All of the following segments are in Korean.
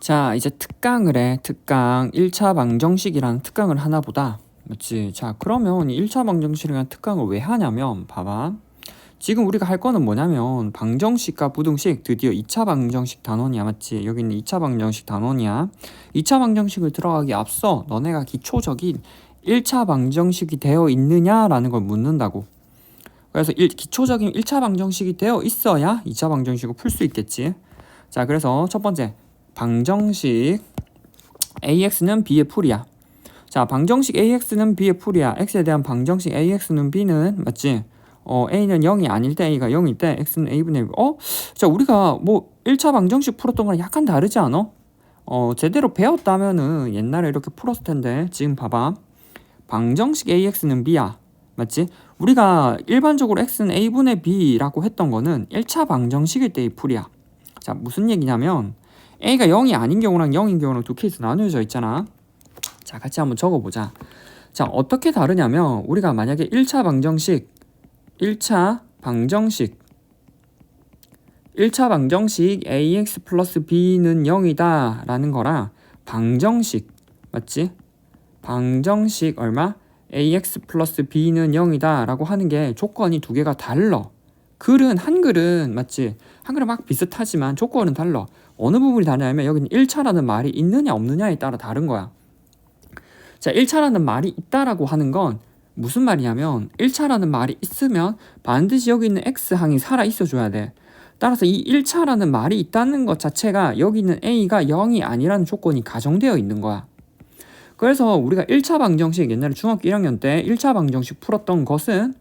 자, 이제 특강을 해. 특강 1차 방정식이라는 특강을 하나 보다. 맞지? 자, 그러면 이 1차 방정식이라는 특강을 왜 하냐면 봐봐. 지금 우리가 할 거는 뭐냐면 방정식과 부등식 드디어 2차 방정식 단원이야. 맞지? 여기는 2차 방정식 단원이야. 2차 방정식을 들어가기 앞서 너네가 기초적인 1차 방정식이 되어 있느냐라는 걸 묻는다고. 그래서 기초적인 1차 방정식이 되어 있어야 2차 방정식을 풀 수 있겠지. 자, 그래서 첫 번째 방정식 AX는 B의 풀이야. 자, 방정식 AX는 B의 풀이야. X에 대한 방정식 AX는 B는 맞지? A는 0이 아닐 때 A가 0일 때 X는 A분의 B. 자, 우리가 뭐 1차 방정식 풀었던 거랑 약간 다르지 않아? 제대로 배웠다면은 옛날에 이렇게 풀었을 텐데 지금 봐봐. 방정식 AX는 B야. 맞지? 우리가 일반적으로 X는 A분의 B라고 했던 거는 1차 방정식일 때의 풀이야. 자, 무슨 얘기냐면 A가 0이 아닌 경우랑 0인 경우랑 두 케이스 나누어져 있잖아. 자, 같이 한번 적어보자. 자, 어떻게 다르냐면 우리가 만약에 1차 방정식 1차 방정식 AX 플러스 B는 0이다 라는 거랑 방정식 맞지? 방정식 얼마? AX 플러스 B는 0이다 라고 하는 게 조건이 두 개가 달라. 한글은 맞지? 한글은 막 비슷하지만 조건은 달라. 어느 부분이 다르냐면 여기는 1차라는 말이 있느냐 없느냐에 따라 다른 거야. 자, 1차라는 말이 있다라고 하는 건 무슨 말이냐면 1차라는 말이 있으면 반드시 여기 있는 X항이 살아 있어 줘야 돼. 따라서 이 1차라는 말이 있다는 것 자체가 여기 있는 A가 0이 아니라는 조건이 가정되어 있는 거야. 그래서 우리가 1차 방정식 옛날에 중학교 1학년 때 1차 방정식 풀었던 것은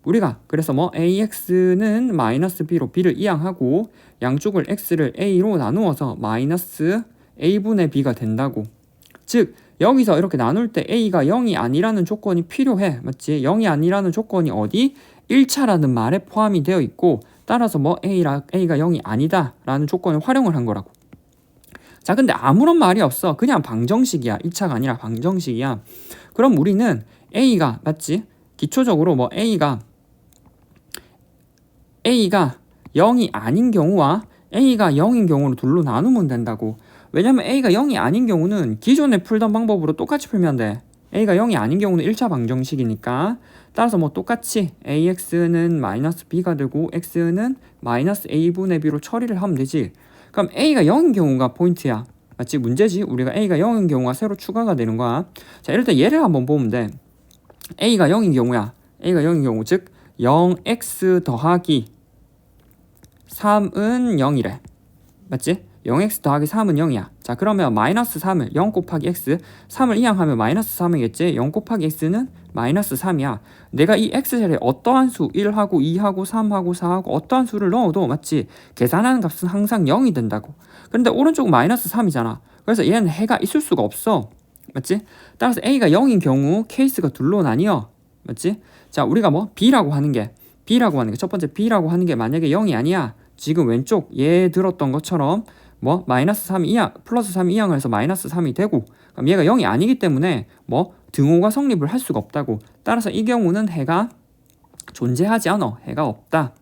우리가 그래서 AX는 마이너스 B로 B를 이항하고 양쪽을 X를 A로 나누어서 마이너스 A분의 B가 된다고. 즉 여기서 이렇게 나눌 때 A가 0이 아니라는 조건이 필요해. 맞지? 0이 아니라는 조건이 어디? 1차라는 말에 포함이 되어 있고 따라서 A가 0이 아니다 라는 조건을 활용을 한 거라고. 자, 근데 아무런 말이 없어. 그냥 방정식이야. 1차가 아니라 방정식이야. 그럼 우리는 A가 맞지? 기초적으로 A가 0이 아닌 경우와 A가 0인 경우로 둘로 나누면 된다고. 왜냐면 A가 0이 아닌 경우는 기존에 풀던 방법으로 똑같이 풀면 돼. A가 0이 아닌 경우는 1차 방정식이니까 따라서 똑같이 AX는 마이너스 B가 되고 X는 마이너스 A분의 B로 처리를 하면 되지. 그럼 A가 0인 경우가 포인트야. 맞지? 문제지? 우리가 A가 0인 경우가 새로 추가가 되는 거야. 자, 이럴 때 얘를 한번 보면 돼. A가 0인 경우야. A가 0인 경우 즉 0x 더하기 3은 0이래. 맞지? 0x 더하기 3은 0이야. 자, 그러면 마이너스 3을 0 곱하기 x 3을 이항하면 마이너스 3이겠지? 0 곱하기 x는 마이너스 3이야. 내가 이 x자리에 어떠한 수 1하고 2하고 3하고 4하고 어떠한 수를 넣어도 맞지? 계산하는 값은 항상 0이 된다고. 그런데 오른쪽은 마이너스 3이잖아. 그래서 얘는 해가 있을 수가 없어. 맞지? 따라서 a가 0인 경우 케이스가 둘로 나뉘어. 맞지? 자, 우리가 B라고 하는 게 첫 번째 B라고 하는 게 만약에 0이 아니야. 지금 왼쪽 얘 들었던 것처럼 마이너스 3 이항 플러스 3 이항을 해서 마이너스 3이 되고 그럼 얘가 0이 아니기 때문에 등호가 성립을 할 수가 없다고. 따라서 이 경우는 해가 존재하지 않아. 해가 없다.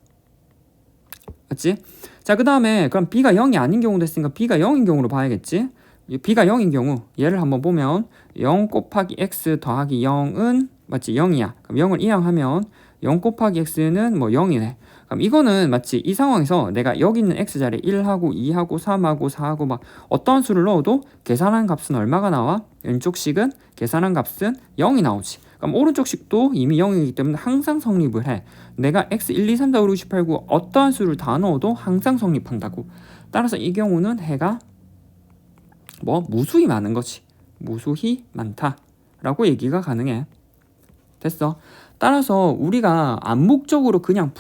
맞지? 자, 그 다음에 그럼 B가 0이 아닌 경우도 했으니까 B가 0인 경우로 봐야겠지? B가 0인 경우 얘를 한번 보면 0 곱하기 x 더하기 0은 맞지? 0이야. 그럼 0을 이항하면 0 곱하기 x는 0이네. 그럼 이거는 맞지? 이 상황에서 내가 여기 있는 x자리에 1하고 2하고 3하고 4하고 어떤 수를 넣어도 계산한 값은 얼마가 나와? 왼쪽 식은 계산한 값은 0이 나오지. 그럼 오른쪽 식도 이미 0이기 때문에 항상 성립을 해. 내가 x 1, 2, 3, 4, 5, 6, 7, 8, 9 어떠한 수를 다 넣어도 항상 성립한다고. 따라서 이 경우는 해가 무수히 많은 거지. 무수히 많다 라고 얘기가 가능해. 됐어. 따라서 우리가 암묵적으로 그냥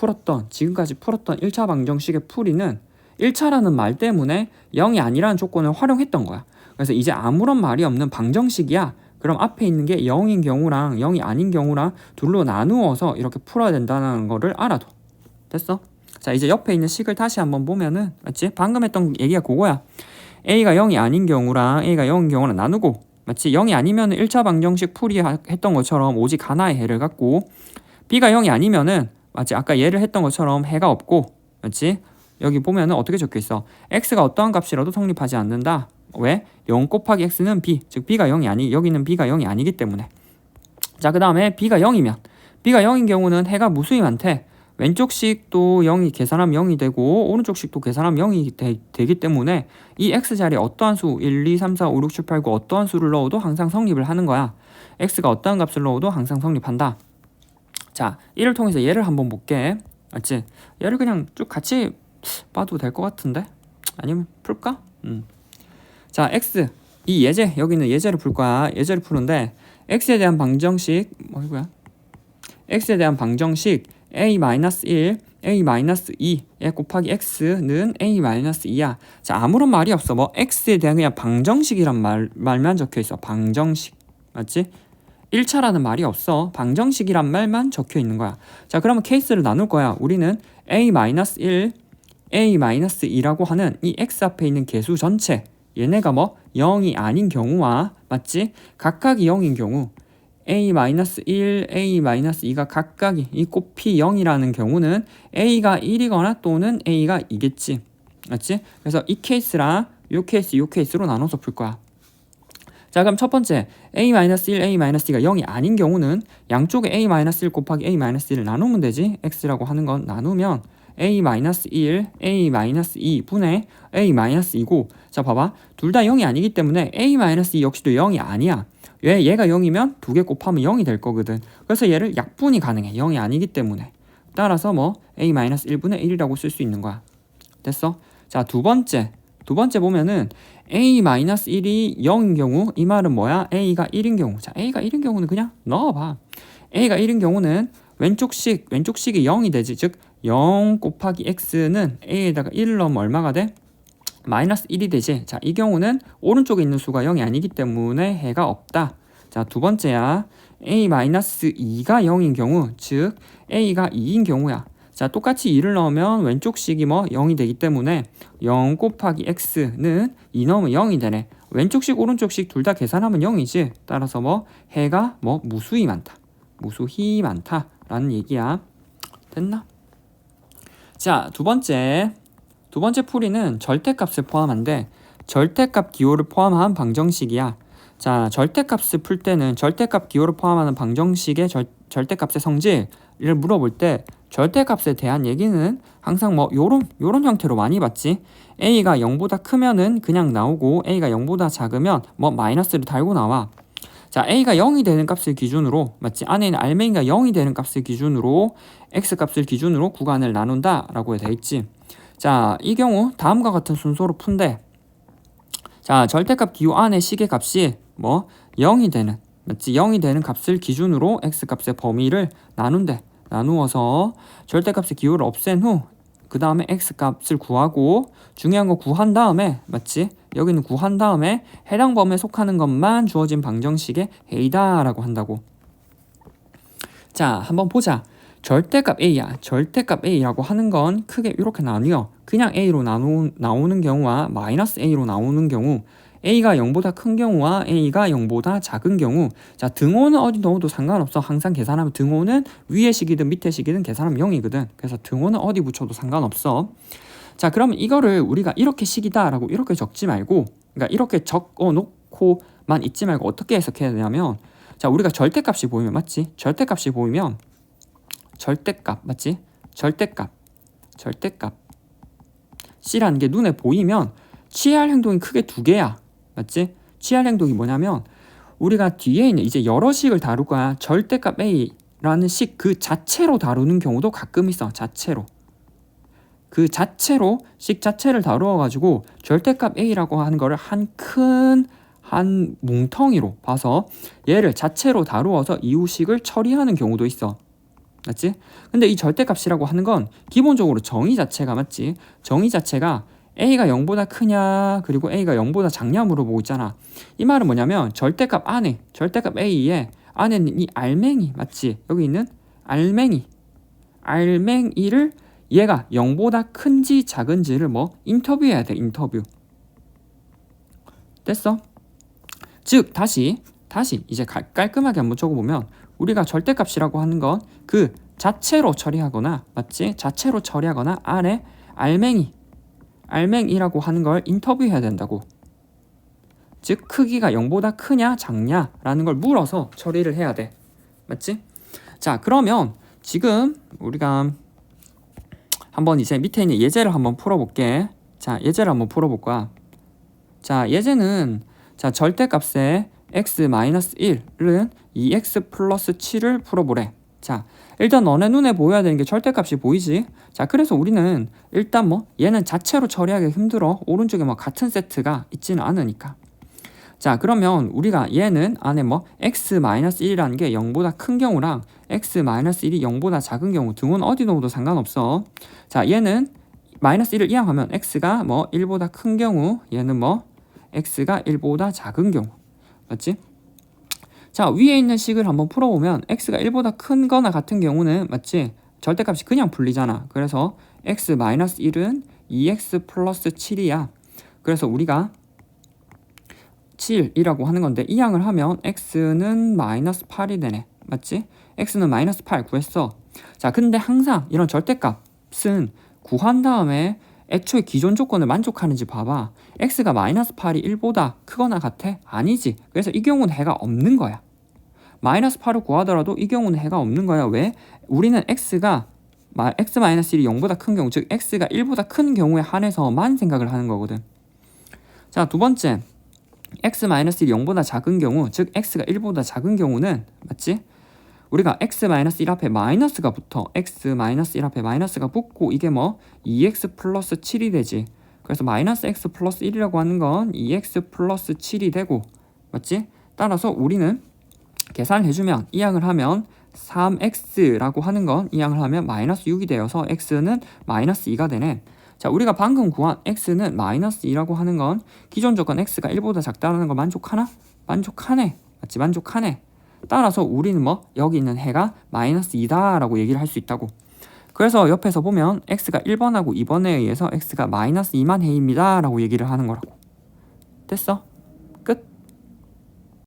지금까지 풀었던 1차 방정식의 풀이는 1차라는 말 때문에 0이 아니라는 조건을 활용했던 거야. 그래서 이제 아무런 말이 없는 방정식이야. 그럼 앞에 있는 게 0인 경우랑 0이 아닌 경우랑 둘로 나누어서 이렇게 풀어야 된다는 거를 알아둬. 됐어? 자, 이제 옆에 있는 식을 다시 한번 보면은 맞지? 방금 했던 얘기가 그거야. A가 0이 아닌 경우랑 A가 0인 경우랑 나누고 맞지? 0이 아니면 1차 방정식 풀이 했던 것처럼 오직 하나의 해를 갖고 B가 0이 아니면은 맞지? 아까 얘를 했던 것처럼 해가 없고 맞지? 여기 보면은 어떻게 적혀 있어? X가 어떠한 값이라도 성립하지 않는다. 왜? 0 곱하기 x는 b, 즉 b가 0이 아니, 여기는 b가 0이 아니기 때문에. 자, 그 다음에 b가 0이면, b가 0인 경우는 해가 무수히 많대. 왼쪽 식도 0이 계산하면 0이 되고 오른쪽 식도 계산하면 0이 되기 때문에 이 x자리에 어떠한 수 1, 2, 3, 4, 5, 6, 7, 8, 9 어떠한 수를 넣어도 항상 성립을 하는 거야. x가 어떠한 값을 넣어도 항상 성립한다. 자, 이를 통해서 얘를 한번 볼게. 맞지? 얘를 그냥 쭉 같이 봐도 될 것 같은데? 아니면 풀까? 자, x 이 예제, 여기는 예제를 풀 거야. 예제를 푸는데 x에 대한 방정식 뭐이거야? x에 대한 방정식 a-1, a-2에 곱하기 x는 a-2야. 자, 아무런 말이 없어. 뭐 x에 대한 그냥 방정식이란 말만 적혀 있어. 방정식. 맞지? 1차라는 말이 없어. 방정식이란 말만 적혀 있는 거야. 자, 그러면 케이스를 나눌 거야. 우리는 a-1, a-2라고 하는 이 x 앞에 있는 개수 전체, 얘네가 뭐 0이 아닌 경우와, 맞지? 각각이 0인 경우, a-1, a-2가 각각이 이 곱이 0이라는 경우는 a가 1이거나 또는 a가 2겠지. 맞지? 그래서 이 케이스랑 요 케이스로 나눠서 풀 거야. 자, 그럼 첫 번째 a-1, a-2가 0이 아닌 경우는 양쪽에 a-1 곱하기 a-1을 나누면 되지. x라고 하는 건 나누면 a-1, a-2 분의 a-2고, 자, 봐봐. 둘 다 0이 아니기 때문에 a-2 역시도 0이 아니야. 왜? 얘가 0이면 두 개 곱하면 0이 될 거거든. 그래서 얘를 약분이 가능해. 0이 아니기 때문에. 따라서 뭐 a-1분의 1이라고 쓸 수 있는 거야. 됐어? 자, 두 번째 보면은 a-1이 0인 경우, 이 말은 뭐야? a가 1인 경우. 자, a가 1인 경우는 그냥 넣어봐. a가 1인 경우는 왼쪽식이 0이 되지. 즉 0 곱하기 x는 a에다가 1을 넣으면 얼마가 돼? 마이너스 1이 되지. 자, 이 경우는 오른쪽에 있는 수가 0이 아니기 때문에 해가 없다. 자, 두 번째야. a-2가 0인 경우, 즉 a가 2인 경우야. 자, 똑같이 2를 넣으면 왼쪽 식이 뭐 0이 되기 때문에 0 곱하기 x는 2 넣으면 0이 되네. 왼쪽 식 오른쪽 식 둘 다 계산하면 0이지. 따라서 뭐 해가 뭐 무수히 많다라는 얘기야. 됐나? 자, 두 번째 풀이는 절대값을 포함한데 절대값 기호를 포함한 방정식이야. 자, 절대값을 풀 때는 절대값 기호를 포함하는 방정식의 절대값의 성질을 물어볼 때 절대값에 대한 얘기는 항상 뭐 요런 형태로 많이 봤지. a가 0보다 크면은 그냥 나오고 a가 0보다 작으면 뭐 마이너스를 달고 나와. 자, a가 0이 되는 값을 기준으로, 맞지? 안에 있는 알맹이가 0이 되는 값을 기준으로 x값을 기준으로 구간을 나눈다 라고 되어 있지. 자, 이 경우 다음과 같은 순서로 푼대. 자, 절대값 기호 안에 식의 값이 뭐 0이 되는, 맞지? 0이 되는 값을 기준으로 x값의 범위를 나눈대. 나누어서 절대값의 기호를 없앤 후 그 다음에 x값을 구하고, 중요한 거 구한 다음에, 맞지? 여기는 구한 다음에 해당 범위에 속하는 것만 주어진 방정식의 a다라고 한다고. 자, 한번 보자. 절대값 a야. 절대값 a라고 하는 건 크게 이렇게 나뉘어. 그냥 a로 나오는 경우와 마이너스 a로 나오는 경우, a가 0보다 큰 경우와 a가 0보다 작은 경우. 자, 등호는 어디 넣어도 상관없어. 항상 계산하면 등호는 위의 식이든 밑의 식이든 계산하면 0이거든. 그래서 등호는 어디 붙여도 상관없어. 자, 그러면 이거를 우리가 이렇게 식이다 라고 이렇게 적지 말고, 그러니까 이렇게 적어 놓고만 있지 말고 어떻게 해석해야 되냐면, 자, 우리가 절대값이 보이면, 맞지? 절대값이 보이면 절대값, 맞지? 절대값 C라는 게 눈에 보이면 취할 행동이 크게 두 개야. 맞지? 취할 행동이 뭐냐면 우리가 뒤에 있는 이제 여러 식을 다룰 거야. 절대값 A라는 식 그 자체로 다루는 경우도 가끔 있어. 자체로. 그 자체로 식 자체를 다루어 가지고 절대값 A라고 하는 거를 한 뭉텅이로 봐서 얘를 자체로 다루어서 이후식을 처리하는 경우도 있어. 맞지? 근데 이 절대값이라고 하는 건 기본적으로 정의 자체가, 맞지? 정의 자체가 a가 0보다 크냐 그리고 a가 0보다 작냐 물어보고 있잖아. 이 말은 뭐냐면 절대값 안에, 절대값 a에 안에는 이 알맹이, 맞지? 여기 있는 알맹이를 얘가 0보다 큰지 작은지를 뭐 인터뷰해야 돼. 인터뷰. 됐어? 즉 다시 이제 깔끔하게 한번 적어보면 우리가 절대값이라고 하는 건 그 자체로 처리하거나, 맞지? 자체로 처리하거나 안에 알맹이라고 하는 걸 인터뷰해야 된다고. 즉 크기가 0보다 크냐 작냐 라는 걸 물어서 처리를 해야 돼. 맞지? 자, 그러면 지금 우리가 한번 이제 밑에 있는 예제를 한번 풀어볼게. 자, 예제를 한번 풀어볼 거야. 자, 예제는 자 절대값의 x-1은 2x 플러스 7을 풀어보래. 자, 일단 너네 눈에 보여야 되는 게 절대값이 보이지? 자, 그래서 우리는 일단 뭐 얘는 자체로 처리하기 힘들어. 오른쪽에 뭐 같은 세트가 있지는 않으니까. 자, 그러면 우리가 얘는 안에 뭐 x-1이라는 게 0보다 큰 경우랑 x-1이 0보다 작은 경우 등은 어디 넣어도 상관없어. 자, 얘는 -1을 이항하면 x가 뭐 1보다 큰 경우, 얘는 뭐 x가 1보다 작은 경우. 맞지? 자, 위에 있는 식을 한번 풀어보면 x가 1보다 큰 거나 같은 경우는 맞지? 절대값이 그냥 풀리잖아. 그래서 x-1은 2x 플러스 7이야. 그래서 우리가 7이라고 하는 건데 이항을 하면 x는 -8이 되네. 맞지? x는 -8 구했어. 자, 근데 항상 이런 절대값은 구한 다음에 애초에 기존 조건을 만족하는지 봐봐. x가 -8이 1보다 크거나 같아? 아니지. 그래서 이 경우는 해가 없는 거야. -8을 구하더라도 이 경우는 해가 없는 거야. 왜? 우리는 x가 x-1이 0보다 큰 경우, 즉 x가 1보다 큰 경우에 한해서만 생각을 하는 거거든. 자, 두 번째, x-1이 0보다 작은 경우, 즉 x가 1보다 작은 경우는 맞지? 우리가 x-1 앞에 마이너스가 붙어. x-1 앞에 마이너스가 붙고 이게 뭐 2x 플러스 7이 되지. 그래서 -x 플러스 1이라고 하는 건 2x 플러스 7이 되고, 맞지? 따라서 우리는 계산을 해주면 이항을 하면 3x라고 하는 건 이항을 하면 -6이 되어서 x는 -2가 되네. 자, 우리가 방금 구한 x는 -2라고 하는 건 기존 조건 x가 1보다 작다는 거 만족하나? 만족하네. 맞지? 만족하네. 따라서 우리는 뭐 여기 있는 해가 -2다 라고 얘기를 할 수 있다고. 그래서 옆에서 보면 x가 1번하고 2번에 의해서 x가 -2만 해입니다 라고 얘기를 하는 거라고. 됐어?